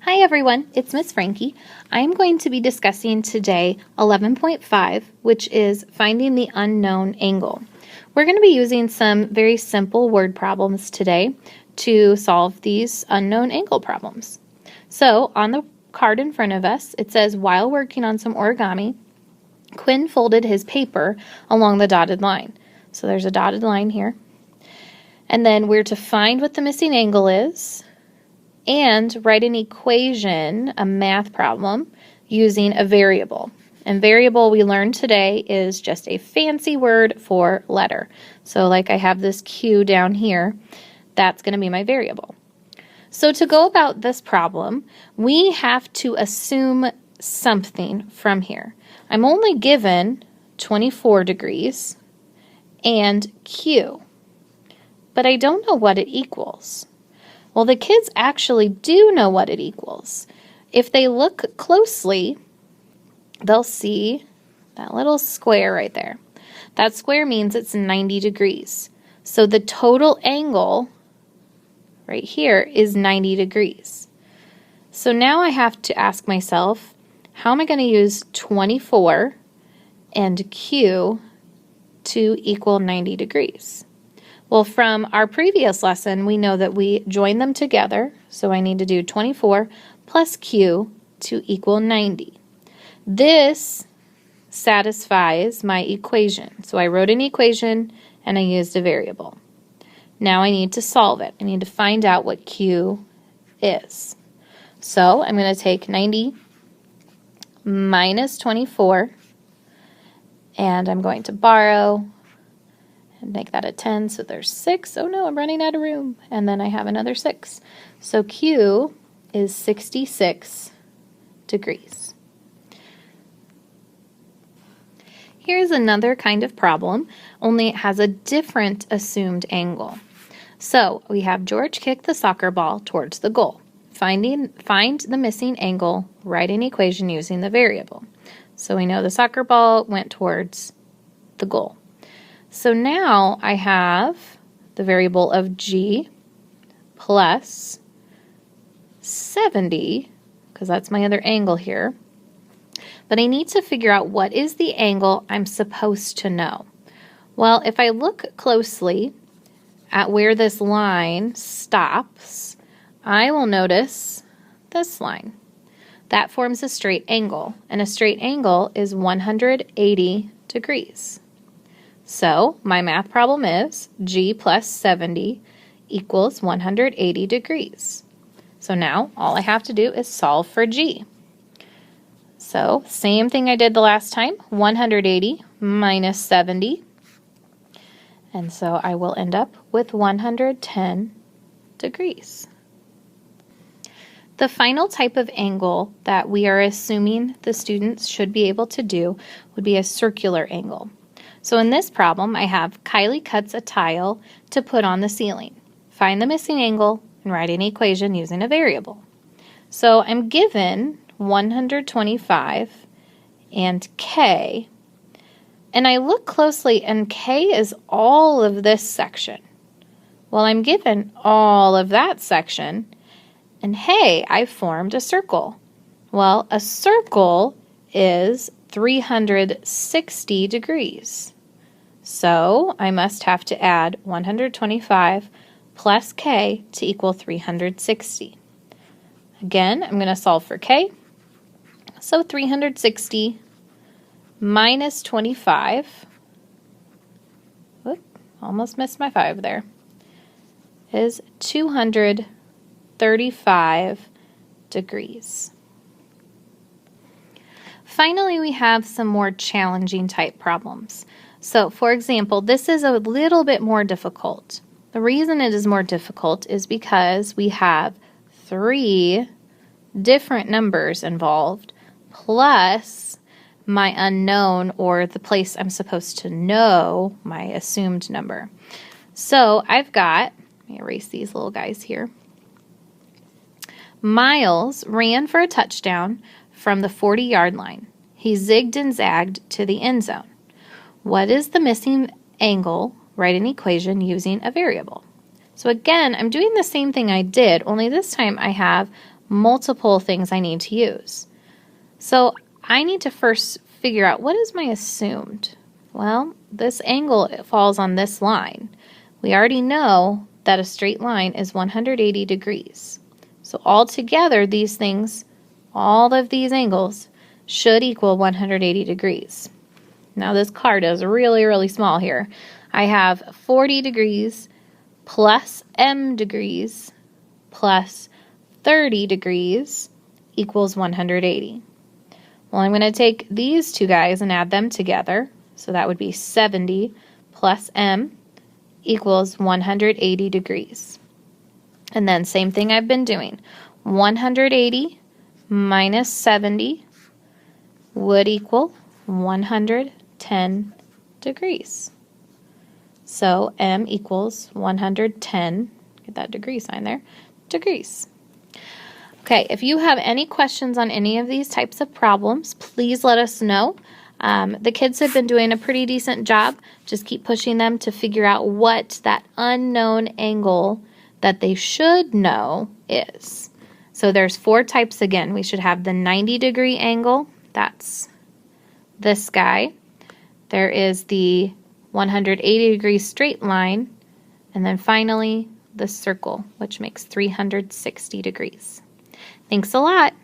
Hi everyone, it's Miss Frankie. I am going to be discussing today 11.5, which is finding the unknown angle. We're going to be using some very simple word problems today to solve these unknown angle problems. So on the card in front of us, it says, while working on some origami, Quinn folded his paper along the dotted line. So there's a dotted line here. And then we're to find what the missing angle is and write an equation, a math problem, using a variable. And variable we learned today is just a fancy word for letter. So like I have this Q down here, that's going to be my variable. So to go about this problem, we have to assume something from here. I'm only given 24 degrees and Q, but I don't know what it equals. Well, the kids actually do know what it equals. If they look closely, they'll see that little square right there. That square means it's 90 degrees. So the total angle right here is 90 degrees. So now I have to ask myself, how am I going to use 24 and Q to equal 90 degrees? Well, from our previous lesson, we know that we join them together, so I need to do 24 plus Q to equal 90. This satisfies my equation. So I wrote an equation and I used a variable. Now I need to solve it. I need to find out what Q is. So I'm going to take 90 minus 24, and I'm going to borrow and make that a 10, so there's 6. Oh no, I'm running out of room. And then I have another 6. So Q is 66 degrees. Here's another kind of problem, only it has a different assumed angle. So we have George kick the soccer ball towards the goal. Find the missing angle, write an equation using the variable. So we know the soccer ball went towards the goal. So now I have the variable of G plus 70, because that's my other angle here. But I need to figure out what is the angle I'm supposed to know. Well, if I look closely at where this line stops, I will notice this line. That forms a straight angle, and a straight angle is 180 degrees. So my math problem is G plus 70 equals 180 degrees. So now all I have to do is solve for G. So same thing I did the last time, 180 minus 70. And so I will end up with 110 degrees. The final type of angle that we are assuming the students should be able to do would be a circular angle. So in this problem, I have Kylie cuts a tile to put on the ceiling. Find the missing angle and write an equation using a variable. So I'm given 125 and K, and I look closely and K is all of this section. Well, I'm given all of that section, and hey, I formed a circle. Well, a circle is 360 degrees. So I must have to add 125 plus K to equal 360. Again, I'm going to solve for K. So 360 minus 25, whoop, almost missed my 5 there, is 235 degrees. Finally, we have some more challenging type problems. So, for example, this is a little bit more difficult. The reason it is more difficult is because we have 3 different numbers involved, plus my unknown, or the place I'm supposed to know my assumed number. So I've got, let me erase these little guys here. Miles ran for a touchdown from the 40-yard line. He zigged and zagged to the end zone. What is the missing angle? Write an equation using a variable. So again, I'm doing the same thing I did, only this time I have multiple things I need to use. So I need to first figure out what is my assumed. Well, this angle falls on this line. We already know that a straight line is 180 degrees. So altogether, these things, all of these angles, should equal 180 degrees. Now this card is really, really small here. I have 40 degrees plus m degrees plus 30 degrees equals 180. Well, I'm going to take these two guys and add them together. So that would be 70 plus m equals 180 degrees. And then same thing I've been doing. 180 minus 70 would equal 110 degrees. So m equals 110, get that degree sign there, degrees. Okay, if you have any questions on any of these types of problems, please let us know. The kids have been doing a pretty decent job. Just keep pushing them to figure out what that unknown angle that they should know is. So there's 4 types again. We should have the 90-degree angle. That's this guy. There is the 180-degree straight line. And then finally, the circle, which makes 360 degrees. Thanks a lot.